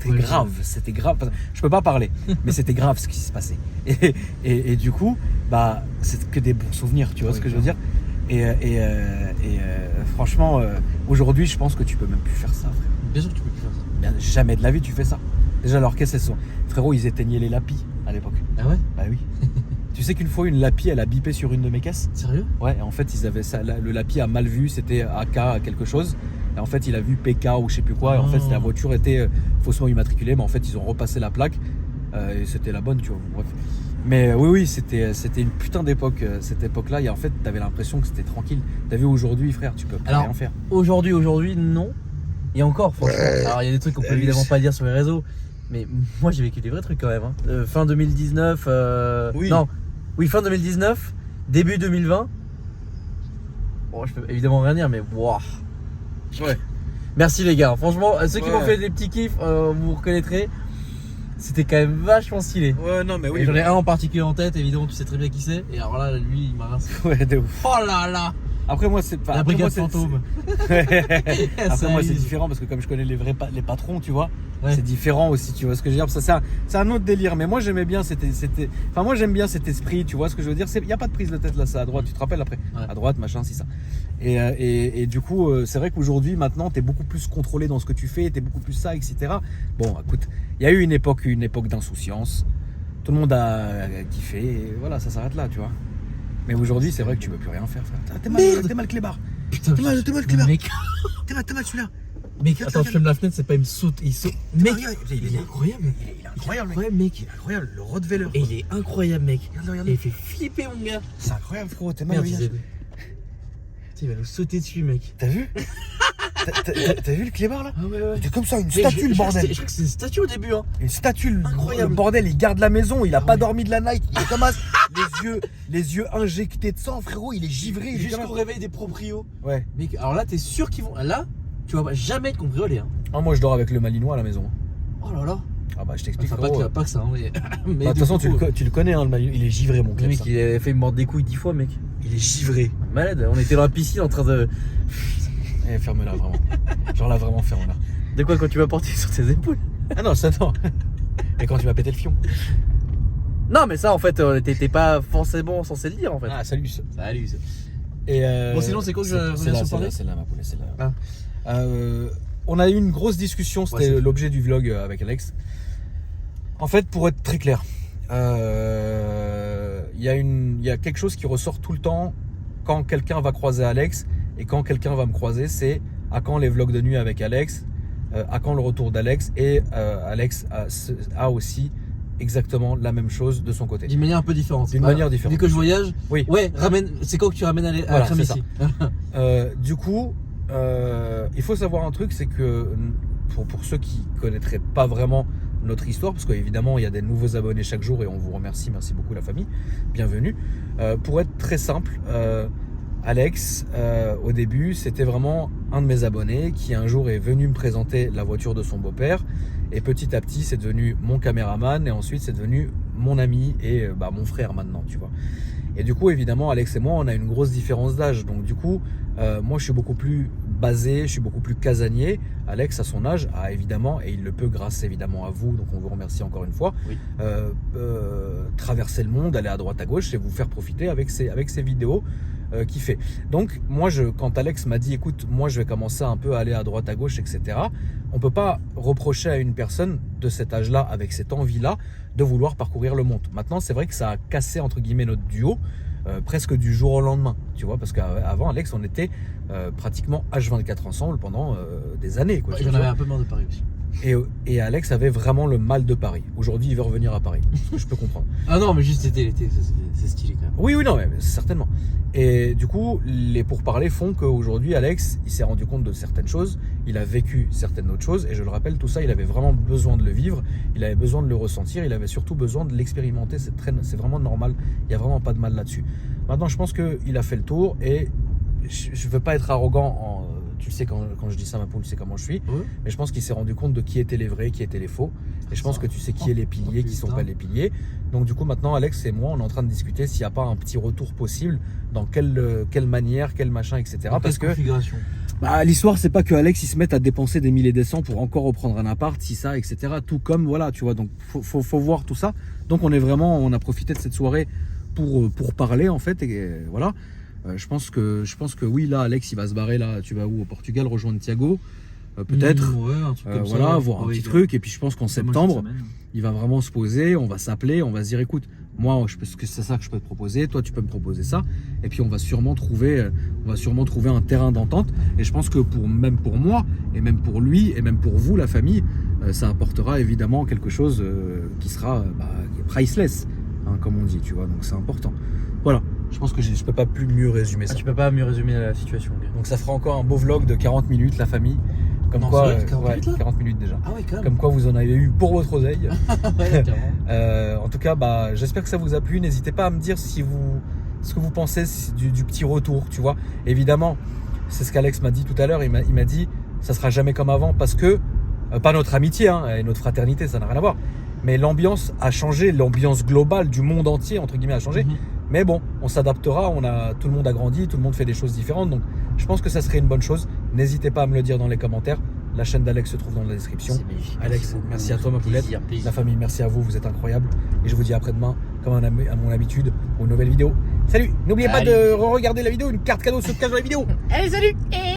Ouais, grave, c'était grave. Je peux pas parler, mais c'était grave ce qui se passait. Et du coup, bah, c'est que des bons souvenirs, tu vois Ouais, ce que je veux dire. Franchement, aujourd'hui, je pense que tu peux même plus faire ça, frère. Bien sûr que tu peux plus faire ça. Bien, jamais de la vie tu fais ça. Déjà, alors qu'est-ce qu'elles sont? Frérot, ils éteignaient les lapis à l'époque. Ah ouais? Bah oui. Tu sais qu'une fois, une lapie, elle a bipé sur une de mes caisses. Sérieux? Ouais, et en fait, ils avaient ça. Le lapis a mal vu, c'était AK quelque chose. Et en fait, il a vu PK ou je sais plus quoi. Et en fait, la voiture était faussement immatriculée. Mais en fait, ils ont repassé la plaque. Et c'était la bonne, tu vois. Bref. Mais oui, c'était une putain d'époque, cette époque-là. Et en fait, t'avais l'impression que c'était tranquille. T'as vu aujourd'hui, frère, tu peux pas rien faire. Aujourd'hui, non. Et encore, franchement. Alors, il y a des trucs qu'on peut évidemment pas dire sur les réseaux. Mais moi, j'ai vécu des vrais trucs quand même. Hein. Fin 2019. Oui. Non. Oui, fin 2019. Début 2020. Bon, je peux évidemment rien dire, mais waouh. Ouais. Merci les gars. Franchement, ceux qui Ouais. m'ont fait des petits kiffs, vous reconnaîtrez. C'était quand même vachement stylé. Ouais, non, mais oui. Et j'en ai un en particulier en tête, évidemment, tu sais très bien qui c'est. Et alors là, lui, il m'a rincé. Ouais, de ouf. Oh là là. Après, moi, c'est pas. La après, moi, brigade fantôme. Après, moi, c'est Salut. différent parce que comme je connais les patrons, tu vois, Ouais. c'est différent aussi, tu vois ce que je veux dire. Ça, c'est un autre délire. Mais moi, j'aimais bien Enfin, moi, j'aime bien cet esprit, tu vois ce que je veux dire. Il n'y a pas de prise de tête là, c'est à droite. Tu te rappelles après? Ouais. À droite, machin, c'est ça. Et du coup, c'est vrai qu'aujourd'hui, maintenant, t'es beaucoup plus contrôlé dans ce que tu fais, t'es beaucoup plus ça, etc. Bon, écoute, il y a eu une époque d'insouciance. Tout le monde a kiffé. Et voilà, ça s'arrête là, tu vois. Mais aujourd'hui, c'est vrai que tu peux plus rien faire, frère. T'es mal clébard. Putain, T'es mal clébard. mec, T'es mal celui-là. mec, attends, je ferme la fenêtre, c'est pas, il me saute. Il saute. Mec, il est incroyable. Il est incroyable, incroyable, mec. Il est incroyable, le Rottweiler. Et il est incroyable, mec. Regarde. Et il fait flipper, mon gars. C'est incroyable, frérot. T'es mal Merde, au il visage. va nous sauter dessus, mec. T'as vu? T'as vu le clébard là? Ah ouais. C'est comme ça, une Mais statue, le bordel. Je crois que c'est une statue au début, hein. Une statue, Incroyable. le bordel, il garde la maison, il a pas ouais. dormi de la night, il est comme ça, les yeux injectés de sang, frérot, il est givré. il est Jusqu'au comme réveil des proprios. ça. Ouais. Mec, alors là, t'es sûr qu'ils vont. Là, tu vas jamais être cambriolé, hein. Ah, moi je dors avec le malinois à la maison. Oh là là. Ah bah je t'explique. Enfin, frérot. pas que ça, hein, mais. Bah, de toute façon, tu le connais, hein, le malinois, il est givré, mon Le clébard. mec, il a fait me mordre des couilles 10 fois, mec. Il est givré. Malade, on était dans la piscine en train de. Eh, ferme-la, vraiment. Genre là, vraiment, ferme-la. De quoi, quand tu vas porter sur tes épaules? Ah non, ça non. Et quand tu vas péter le fion. Non, mais ça, en fait, t'étais pas forcément censé le dire, en fait. Ah, salut. Salut. Et Bon, sinon, c'est quoi que je c'est reviens là, sur c'est parler là, c'est là, ma poule, c'est là. Ah. On a eu une grosse discussion, c'était c'est- l'objet du vlog avec Alex. En fait, pour être très clair, il y a quelque chose qui ressort tout le temps quand quelqu'un va croiser Alex et quand quelqu'un va me croiser, c'est à quand les vlogs de nuit avec Alex, à quand le retour d'Alex, et Alex a aussi exactement la même chose de son côté. D'une manière un peu différente. D'une manière différente. Vu que je voyage, Oui. ouais, c'est quand que tu ramènes à la Voilà, crème c'est ça. ici. Du coup, il faut savoir un truc, c'est que pour ceux qui connaîtraient pas vraiment notre histoire, parce qu'évidemment il y a des nouveaux abonnés chaque jour et on vous remercie, merci beaucoup la famille, bienvenue. Pour être très simple, Alex, au début, c'était vraiment un de mes abonnés qui un jour est venu me présenter la voiture de son beau-père, et petit à petit c'est devenu mon caméraman, et ensuite c'est devenu mon ami et mon frère maintenant, tu vois. Et du coup, évidemment, Alex et moi, on a une grosse différence d'âge. Donc du coup, moi je suis beaucoup plus basé, je suis beaucoup plus casanier. Alex, à son âge, a évidemment, et il le peut grâce évidemment à vous, donc on vous remercie encore une fois, Oui. traverser le monde, aller à droite à gauche et vous faire profiter avec ces vidéos qu'il fait. Donc moi, quand Alex m'a dit, écoute, moi je vais commencer un peu à aller à droite à gauche, etc., on peut pas reprocher à une personne de cet âge-là, avec cette envie-là, de vouloir parcourir le monde. Maintenant, c'est vrai que ça a cassé, entre guillemets, notre duo, presque du jour au lendemain, tu vois, parce qu'avant, Alex, on était pratiquement H24 ensemble pendant des années, quoi. Ouais, J'en avais un peu marre de Paris aussi. Et Alex avait vraiment le mal de Paris. Aujourd'hui, il veut revenir à Paris, ce que je peux comprendre. Ah non, mais juste l'été, c'est stylé quand même. Oui, non, mais certainement. Et du coup, les pourparlers font qu'aujourd'hui, Alex, il s'est rendu compte de certaines choses, il a vécu certaines autres choses, et je le rappelle, tout ça, il avait vraiment besoin de le vivre, il avait besoin de le ressentir, il avait surtout besoin de l'expérimenter, c'est vraiment normal, il n'y a vraiment pas de mal là-dessus. Maintenant, je pense qu'il a fait le tour, et je ne veux pas être arrogant, tu sais, quand je dis ça, ma poule, c'est comment je suis, Ouais. mais je pense qu'il s'est rendu compte de qui étaient les vrais, qui étaient les faux, et je pense que tu sais qui est les piliers, qui sont pas les piliers. Donc du coup, maintenant, Alex et moi, on est en train de discuter s'il n'y a pas un petit retour possible, dans quelle manière, quel machin, etc. Parce que configuration. l'histoire, c'est pas que Alex il se mette à dépenser des milliers et des cents pour encore reprendre un appart, si ça, etc. Tout comme, voilà, tu vois, donc faut voir tout ça. Donc on a profité de cette soirée pour parler, en fait, et voilà. Je pense que oui, là, Alex, il va se barrer. Là, tu vas où? Au Portugal, rejoindre Thiago, peut-être. Ouais, un truc comme Voilà, ça. voir un petit truc. Et puis, je pense qu'en septembre, il va vraiment se poser. On va s'appeler. On va se dire, écoute, moi, c'est ça que je peux te proposer. Toi, tu peux me proposer ça. Et puis, on va sûrement trouver un terrain d'entente. Et je pense que même pour moi, et même pour lui, et même pour vous, la famille, ça apportera évidemment quelque chose qui sera priceless, hein, comme on dit, tu vois. Donc, c'est important. Voilà. Je pense que je peux pas plus mieux résumer ça. Tu peux pas mieux résumer la situation. Okay. Donc ça fera encore un beau vlog de 40 minutes, la famille. Comme non, quoi, vrai, 40 minutes déjà. Ah ouais, quand même. Comme quoi vous en avez eu pour votre oseille. Ouais, en tout cas, j'espère que ça vous a plu. N'hésitez pas à me dire ce que vous pensez du petit retour, tu vois. Évidemment, c'est ce qu'Alex m'a dit tout à l'heure. Il m'a dit, ça sera jamais comme avant parce que, pas notre amitié hein, et notre fraternité, ça n'a rien à voir. Mais l'ambiance a changé, l'ambiance globale du monde entier, entre guillemets, a changé. Mais bon, on s'adaptera, tout le monde a grandi, tout le monde fait des choses différentes. Donc, je pense que ça serait une bonne chose. N'hésitez pas à me le dire dans les commentaires. La chaîne d'Alex se trouve dans la description. Alex, merci à toi, ma poulette. La famille, merci à vous, vous êtes incroyables. Et je vous dis après-demain, comme à mon habitude, pour une nouvelle vidéo. Salut! N'oubliez pas de regarder la vidéo, une carte cadeau se cache dans la vidéo. Allez, salut!